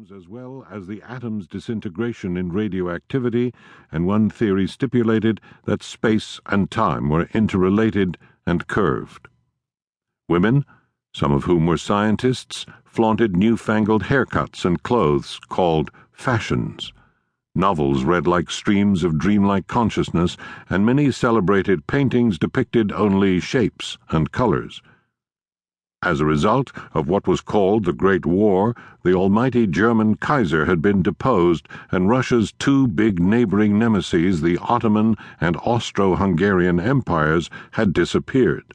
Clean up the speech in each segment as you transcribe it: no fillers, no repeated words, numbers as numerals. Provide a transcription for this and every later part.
atoms as well as the atom's disintegration in radioactivity, and one theory stipulated that space and time were interrelated and curved. Women, some of whom were scientists, flaunted newfangled haircuts and clothes called fashions. Novels read like streams of dreamlike consciousness, and many celebrated paintings depicted only shapes and colors. As a result of what was called the Great War, the almighty German Kaiser had been deposed, and Russia's two big neighboring nemeses, the Ottoman and Austro-Hungarian empires, had disappeared.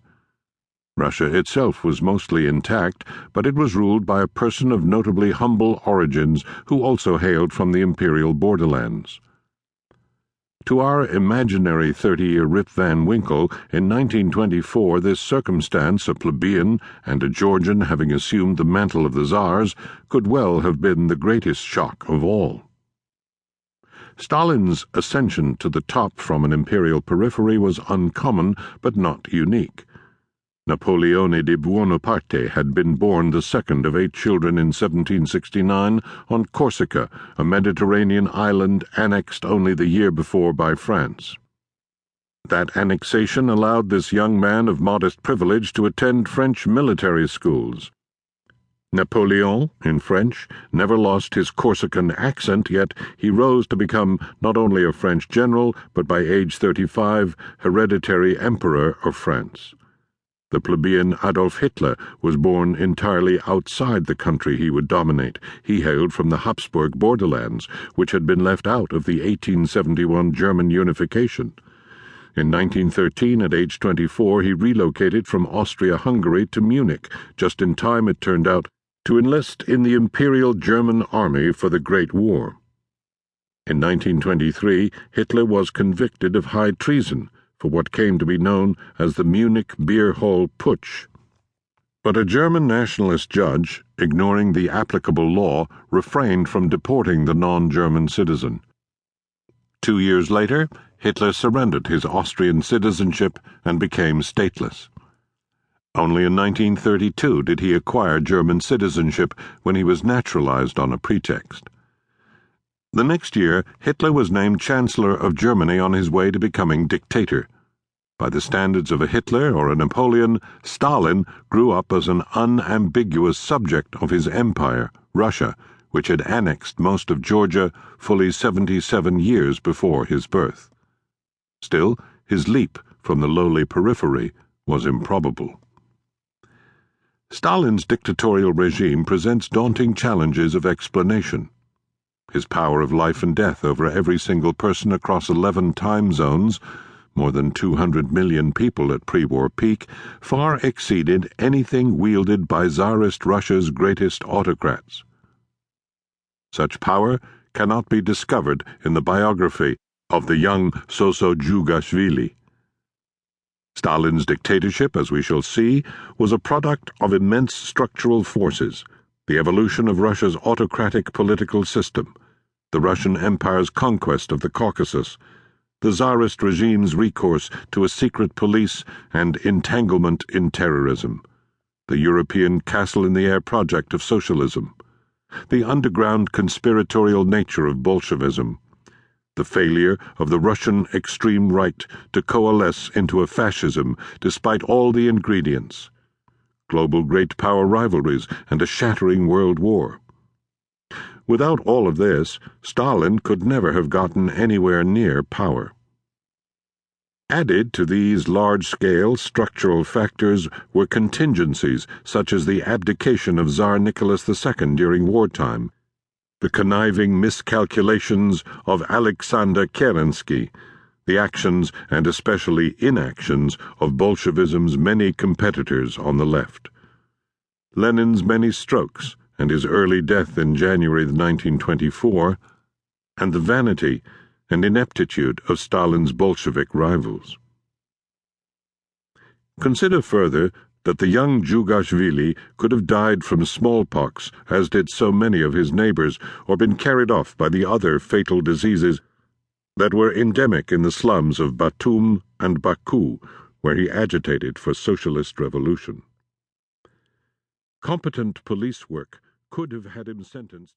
Russia itself was mostly intact, but it was ruled by a person of notably humble origins who also hailed from the imperial borderlands. To our imaginary 30-year Rip Van Winkle, in 1924 this circumstance, a plebeian and a Georgian having assumed the mantle of the Tsars, could well have been the greatest shock of all. Stalin's ascension to the top from an imperial periphery was uncommon, but not unique. Napoleone di Buonaparte had been born the second of 8 children in 1769 on Corsica, a Mediterranean island annexed only the year before by France. That annexation allowed this young man of modest privilege to attend French military schools. Napoleon, in French, never lost his Corsican accent, yet he rose to become not only a French general, but by age 35, hereditary emperor of France. The plebeian Adolf Hitler was born entirely outside the country he would dominate. He hailed from the Habsburg borderlands, which had been left out of the 1871 German unification. In 1913, at age 24, he relocated from Austria-Hungary to Munich, just in time, it turned out, to enlist in the Imperial German Army for the Great War. In 1923, Hitler was convicted of high treason for what came to be known as the Munich Beer Hall Putsch. But a German nationalist judge, ignoring the applicable law, refrained from deporting the non-German citizen. 2 years later, Hitler surrendered his Austrian citizenship and became stateless. Only in 1932 did he acquire German citizenship, when he was naturalized on a pretext. The next year, Hitler was named Chancellor of Germany on his way to becoming dictator. By the standards of a Hitler or a Napoleon, Stalin grew up as an unambiguous subject of his empire, Russia, which had annexed most of Georgia fully 77 years before his birth. Still, his leap from the lowly periphery was improbable. Stalin's dictatorial regime presents daunting challenges of explanation. His power of life and death over every single person across 11 time zones, more than 200 million people at pre-war peak, far exceeded anything wielded by Tsarist Russia's greatest autocrats. Such power cannot be discovered in the biography of the young Djugashvili. Stalin's dictatorship, as we shall see, was a product of immense structural forces: the evolution of Russia's autocratic political system, the Russian Empire's conquest of the Caucasus, the Tsarist regime's recourse to a secret police and entanglement in terrorism, the European castle-in-the-air project of socialism, the underground conspiratorial nature of Bolshevism, the failure of the Russian extreme right to coalesce into a fascism despite all the ingredients, global great power rivalries, and a shattering world war. Without all of this, Stalin could never have gotten anywhere near power. Added to these large-scale structural factors were contingencies such as the abdication of Tsar Nicholas II during wartime, the conniving miscalculations of Alexander Kerensky, the actions and especially inactions of Bolshevism's many competitors on the left, Lenin's many strokes and his early death in January 1924, and the vanity and ineptitude of Stalin's Bolshevik rivals. Consider further that the young Djugashvili could have died from smallpox, as did so many of his neighbors, or been carried off by the other fatal diseases that were endemic in the slums of Batum and Baku, where he agitated for socialist revolution. Competent police work could have had him sentenced to